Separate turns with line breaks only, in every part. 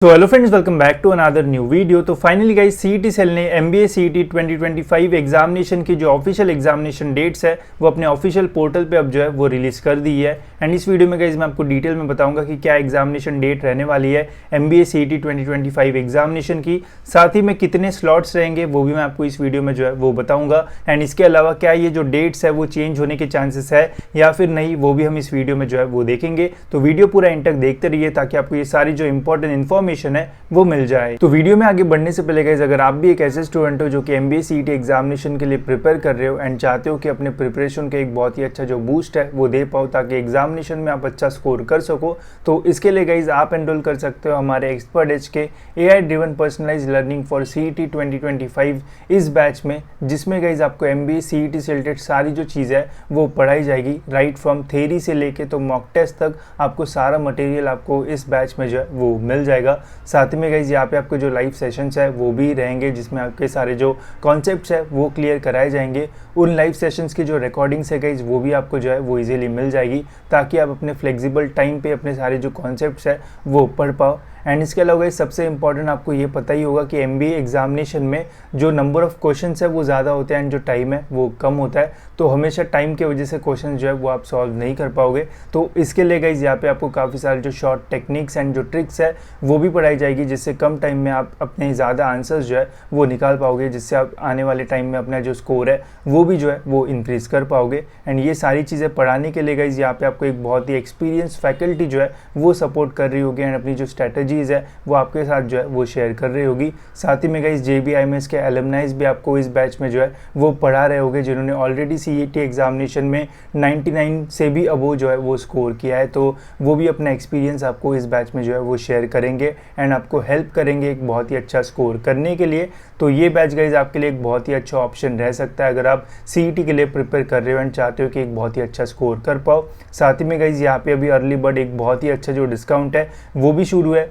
तो hello friends, welcome back to another new video. तो finally guys CET cell ने MBA CET 2025 examination की जो ऑफिशियल एग्जामिनेशन डेट्स है वो अपने ऑफिशियल पोर्टल पे अब जो है वो रिलीज़ कर दी है। एंड इस वीडियो में गाइस मैं आपको डिटेल में बताऊंगा कि क्या एग्जामिनेशन डेट रहने वाली है एमबीए सीईटी 2025 एग्जामिनेशन की, साथ ही में कितने स्लॉट्स रहेंगे वो भी मैं आपको इस वीडियो में जो है वो बताऊँगा। एंड इसके अलावा क्या ये जो डेट्स है वो चेंज होने के चांसेस है या फिर नहीं, वो भी हम इस वीडियो में जो है वो देखेंगे। तो वीडियो पूरा एंड तक देखते रहिए ताकि आपको ये सारी जो इंपॉर्टेंट इन्फॉर्मेशन है वो मिल जाए। तो वीडियो में आगे बढ़ने से पहले गाइस, अगर आप भी एक ऐसे स्टूडेंट हो जो कि एमबीए सीईटी एग्जामिनेशन के लिए प्रिपेयर कर रहे हो एंड चाहते हो कि अपने प्रिपरेशन का एक बहुत ही अच्छा जो बूस्ट है वो दे पाओ ताकि एग्जामिनेशन में आप अच्छा स्कोर कर सको, तो इसके लिए गाइस आप एनरोल कर सकते हो हमारे एक्सपर्ट एज के AI driven personalise learning for CET 2025 इस बैच में, जिसमें गाइस आपको एमबीए सीईटी से रिलेटेड सारी जो चीज़ है वो पढ़ाई जाएगी, राइट फ्रॉम थ्योरी से लेके तो मॉक टेस्ट तक आपको सारा मटेरियल आपको इस बैच में जो है वो मिल जाएगा। साथ में गाइज यहाँ पे आपको जो लाइव सेशंस है वो भी रहेंगे जिसमें आपके सारे जो कॉन्सेप्ट्स है वो क्लियर कराए जाएंगे। उन लाइव सेशंस की जो रिकॉर्डिंग्स है गाइज वो भी आपको जो है वो इजीली मिल जाएगी ताकि आप अपने फ्लेक्सिबल टाइम पे अपने सारे जो कॉन्सेप्ट्स है वो पढ़ पाओ। एंड इसके अलावा गाइज सबसे इंपॉर्टेंट आपको ये पता ही होगा कि एमबीए एग्जामिनेशन में जो नंबर ऑफ क्वेश्चंस है वो ज़्यादा होते हैं एंड जो टाइम है वो कम होता है, तो हमेशा टाइम की वजह से क्वेश्चन जो है वो आप सॉल्व नहीं कर पाओगे। तो इसके लिए गाइज यहाँ पे आपको काफ़ी सारे जो शॉर्ट टेक्निक्स एंड जो ट्रिक्स है वो भी पढ़ाई जाएगी, जिससे कम टाइम में आप अपने ज़्यादा आंसर्स जो है वो निकाल पाओगे, जिससे आप आने वाले टाइम में अपना जो स्कोर है वो भी जो है वो इंक्रीज कर पाओगे। एंड ये सारी चीज़ें पढ़ाने के लिए गाइज यहाँ पे आपको एक बहुत ही एक्सपीरियंस फैकल्टी जो है वो सपोर्ट कर रही होगी एंड अपनी जो स्ट्रैटेजीज़ है वो आपके साथ जो है वो शेयर कर रही होगी। साथ ही में गाइस JBIMS के एलुमनाइज भी आपको इस बैच में जो है वो पढ़ा रहे होंगे जिन्होंने ऑलरेडी सीईटी एग्जामिनेशन में 99 से भी अबो जो है वो स्कोर किया है, तो वो भी अपना एक्सपीरियंस आपको इस बैच में जो है वो शेयर करेंगे एंड आपको हेल्प करेंगे एक बहुत ही अच्छा स्कोर करने के लिए। तो ये बैच गाइज आपके लिए एक बहुत ही अच्छा ऑप्शन रह सकता है अगर आप सीईटी के लिए प्रिपेयर कर रहे हो एंड चाहते हो कि एक बहुत ही अच्छा स्कोर कर पाओ। साथ ही में गाइज यहाँ पे अभी अर्ली बर्ड एक बहुत ही अच्छा जो डिस्काउंट है वो भी शुरू है।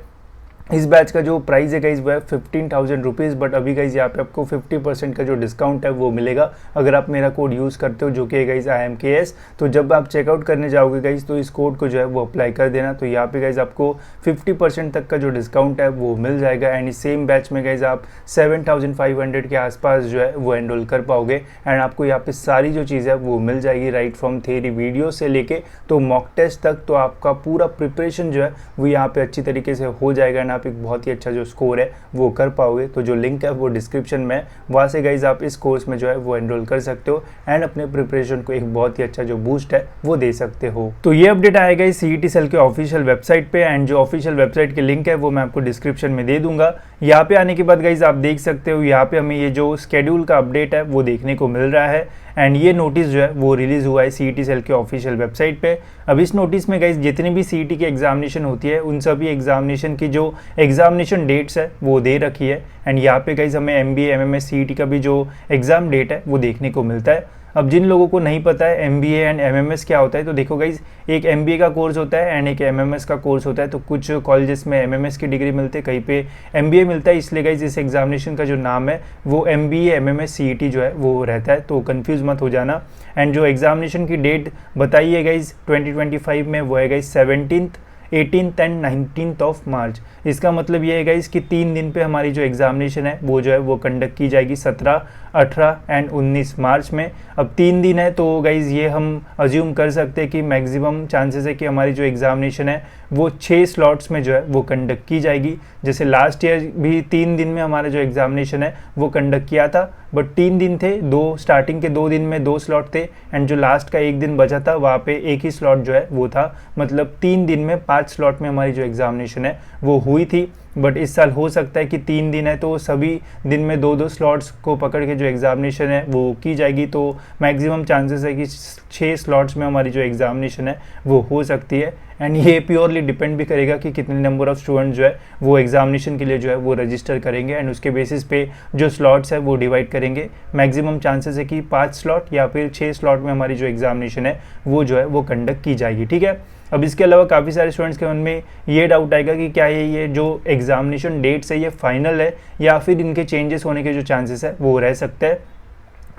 इस बैच का जो प्राइस है गाइज वो है 15,000 रुपीज़, बट अभी गाइज यहाँ पे आपको 50% का जो डिस्काउंट है वो मिलेगा अगर आप मेरा कोड यूज़ करते हो जो कि गाइज IMKS। तो जब आप चेकआउट करने जाओगे गाइज तो इस कोड को जो है वो अप्लाई कर देना, तो यहाँ पे गाइज आपको 50% तक का जो डिस्काउंट है वो मिल जाएगा। एंड इस सेम बैच में गाइज आप 7,500 के आसपास जो है वो एनरोल कर पाओगे एंड आपको यहाँ पे सारी जो चीज़ है वो मिल जाएगी, राइट फ्रॉम थ्योरी वीडियो से लेके तो मॉक टेस्ट तक। तो आपका पूरा प्रिपरेशन जो है वो यहाँ पे अच्छी तरीके से हो जाएगा एंड आप एक बहुत ही अच्छा जो स्कोर है वो कर पाओगे। तो जो लिंक है वो डिस्क्रिप्शन में, वहाँ से गाइज आप इस कोर्स में जो है वो एनरोल कर सकते हो एंड अपने प्रिपरेशन को एक बहुत ही अच्छा जो बूस्ट है वो दे सकते हो। तो ये अपडेट आएगा इस सीईटी सेल के ऑफिशियल वेबसाइट पे एंड जो ऑफिशियल वेबसाइट के लिंक है वो मैं आपको डिस्क्रिप्शन में दे दूंगा। यहाँ पे आने के बाद गाइज आप देख सकते हो यहाँ पे हमें ये जो स्केड्यूल का अपडेट है वो देखने को मिल रहा है एंड ये नोटिस जो है वो रिलीज़ हुआ है सीईटी सेल के ऑफिशियल वेबसाइट पे। अब इस नोटिस में गाइज जितनी भी सीईटी की एग्जामिनेशन होती है उन सभी एग्जामिनेशन की जो एग्जामिनेशन डेट्स है वो दे रखी है एंड यहाँ पे गाइज हमें MBA MMS सीईटी का भी जो एग्ज़ाम डेट है वो देखने को मिलता है। अब जिन लोगों को नहीं पता है MBA एंड MMS क्या होता है, तो देखो गाइज एक MBA का कोर्स होता है एंड एक MMS का कोर्स होता है। तो कुछ कॉलेजेस में MMS की डिग्री मिलती है, कहीं पे MBA मिलता है, इसलिए गाइज इस एग्जामिनेशन का जो नाम है वो MBA MMS CET जो है वो रहता है, तो कंफ्यूज मत हो जाना। एंड जो एग्जामिनेशन की डेट बताई है गाइज 2025 में वो है guys 17th 18th and 19th of March. इसका मतलब ये है गाइज कि 3 दिन पे हमारी जो एग्जामिनेशन है वो जो है वो कंडक्ट की जाएगी 17, 18 एंड 19 मार्च में। अब 3 दिन है तो गाइज ये हम अज्यूम कर सकते हैं कि मैक्सिमम चांसेस है कि हमारी जो एग्जामिनेशन है वो 6 स्लॉट्स में जो है वो कंडक्ट की जाएगी। जैसे लास्ट ईयर भी 3 दिन में हमारा जो एग्जामिनेशन है वो कंडक्ट किया था, बट 3 दिन थे, स्टार्टिंग के 2 दिन में 2 स्लॉट थे एंड जो लास्ट का 1 दिन बचा था वहाँ पे एक ही स्लॉट जो है वो था, मतलब 3 दिन में 5 स्लॉट में हमारी जो एग्जामिनेशन है वो हुई थी। बट इस साल हो सकता है कि 3 दिन है तो सभी दिन में 2-2 स्लॉट्स को पकड़ के जो एग्जामिनेशन है वो की जाएगी, तो मैक्सिमम चांसेस है कि 6 स्लॉट्स में हमारी जो एग्जामिनेशन है वो हो सकती है। एंड ये प्योरली डिपेंड भी करेगा कि कितने नंबर ऑफ स्टूडेंट जो है वो एग्जामिनेशन के लिए जो है वो रजिस्टर करेंगे एंड उसके बेसिस पे जो स्लॉट्स है वो डिवाइड करेंगे। मैक्सिमम चांसेस है कि 5 स्लॉट या फिर 6 स्लॉट में हमारी जो एग्जामिनेशन है वो जो है वो कंडक्ट की जाएगी, ठीक है। अब इसके अलावा काफ़ी सारे स्टूडेंट्स के मन में ये डाउट आएगा कि क्या ये जो एग्जामिनेशन डेट्स है ये फाइनल है या फिर इनके चेंजेस होने के जो चांसेस है वो रह सकते हैं।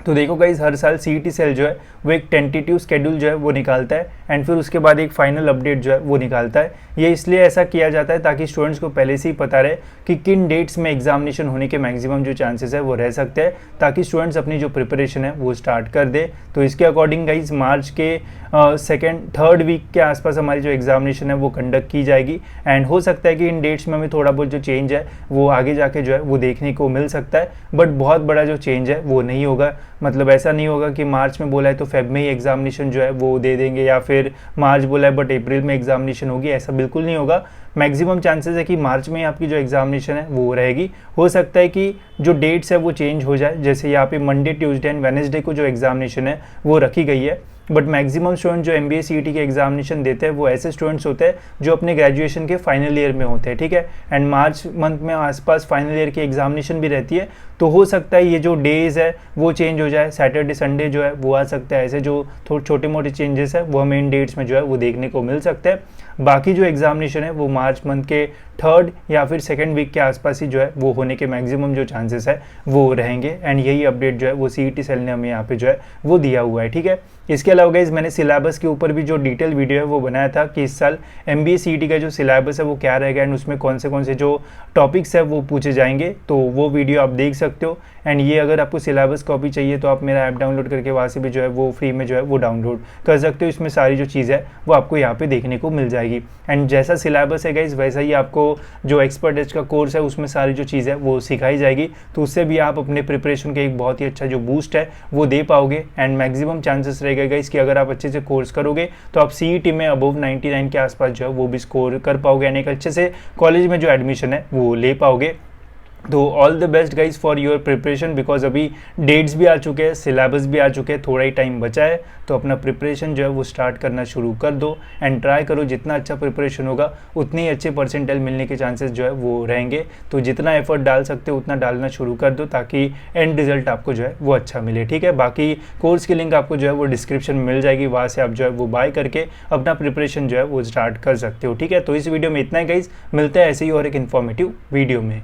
तो देखो गाइज हर साल सीईटी सेल जो है वो एक टेंटेटिव स्केड्यूल जो है वो निकालता है एंड फिर उसके बाद एक फाइनल अपडेट जो है वो निकालता है। ये इसलिए ऐसा किया जाता है ताकि स्टूडेंट्स को पहले से ही पता रहे कि किन डेट्स में एग्जामिनेशन होने के मैक्सिमम जो चांसेस है वो रह सकते हैं, ताकि स्टूडेंट्स अपनी जो प्रिपरेशन है वो स्टार्ट कर दे। तो इसके अकॉर्डिंग गाइज मार्च के सेकेंड थर्ड वीक के आसपास हमारी जो एग्जामिनेशन है वो कंडक्ट की जाएगी एंड हो सकता है कि इन डेट्स में हमें थोड़ा बहुत जो चेंज है वो आगे जाके जो है वो देखने को मिल सकता है, बट बहुत बड़ा जो चेंज है वो नहीं होगा। मतलब ऐसा नहीं होगा कि मार्च में बोला है तो फेब में ही एग्जामिनेशन जो है वो दे देंगे, या फिर मार्च बोला है बट अप्रैल में एग्जामिनेशन होगी, ऐसा बिल्कुल नहीं होगा। मैक्सिमम चांसेस है कि मार्च में ही आपकी जो एग्जामिनेशन है वो रहेगी। हो सकता है कि जो डेट्स है वो चेंज हो जाए, जैसे यहाँ पे मंडे ट्यूसडे एंड वेडनेसडे को जो एग्जामिनेशन है वो रखी गई है, बट मैक्सिमम स्टूडेंट जो MBA CET के एग्जामिनेशन देते हैं वो ऐसे स्टूडेंट्स होते हैं जो अपने ग्रेजुएशन के फाइनल ईयर में होते हैं, ठीक है। एंड मार्च मंथ में आसपास फाइनल ईयर की एग्जामिनेशन भी रहती है, तो हो सकता है ये जो डेज है वो चेंज हो जाए, सैटरडे संडे जो है वो आ सकता है। ऐसे जो थोड़े छोटे मोटे चेंजेस है वो हमें इन डेट्स में जो है वो देखने को मिल सकते हैं। बाकी जो एग्जामिनेशन है वो मार्च मंथ के थर्ड या फिर सेकेंड वीक के आसपास ही जो है वो होने के मैक्सिमम जो चांसेस है वो रहेंगे। एंड यही अपडेट जो है वो CET सेल ने हमें यहाँ पे जो है वो दिया हुआ है, ठीक है। इसके अलावा गाइस मैंने सिलेबस के ऊपर भी जो डिटेल वीडियो है वो बनाया था कि इस साल MBA CET का जो सिलेबस है वो क्या रहेगा एंड उसमें कौन से जो टॉपिक्स है वो पूछे जाएंगे, तो वो वीडियो आप देख सकते हो। एंड ये अगर आपको सिलेबस कॉपी चाहिए तो आप मेरा ऐप डाउनलोड करके वहाँ से भी जो है वो फ्री में जो है वो डाउनलोड कर सकते हो। इसमें सारी जो चीज़ है वो आपको यहाँ पे देखने को मिल जाएगी। एंड जैसा सिलेबस है गाइस वैसा ही आपको जो एक्सपर्ट एज का कोर्स है उसमें सारी जो चीज़ है वो सिखाई जाएगी, तो उससे भी आप अपने प्रिपरेशन के एक बहुत ही अच्छा जो बूस्ट है वो दे पाओगे। एंड मैक्सिमम चांसेस रहेगा गाइस कि अगर आप अच्छे से कोर्स करोगे तो आप CET में अबव 99 के आसपास जो है वो भी स्कोर कर पाओगे एंड एक अच्छे से कॉलेज में जो एडमिशन है वो ले पाओगे। तो all the best guys for your preparation, because अभी डेट्स भी आ चुके हैं, सिलेबस भी आ चुके हैं, थोड़ा ही टाइम बचा है, तो अपना प्रिपरेशन जो है वो स्टार्ट करना शुरू कर दो एंड ट्राई करो जितना अच्छा प्रिपरेशन होगा उतनी अच्छे परसेंटाइल मिलने के चांसेस जो है वो रहेंगे। तो जितना एफर्ट डाल सकते हो उतना डालना शुरू कर दो ताकि एंड रिजल्ट आपको जो है वो अच्छा मिले, ठीक है। बाकी कोर्स की लिंक आपको जो है वो डिस्क्रिप्शन में मिल जाएगी, वहाँ से आप जो है वो बाय करके अपना प्रिपरेशन जो है वो स्टार्ट कर सकते हो, ठीक है। तो इस वीडियो में इतना ही गाइज, मिलते हैं ऐसे ही और एक इन्फॉर्मेटिव वीडियो में।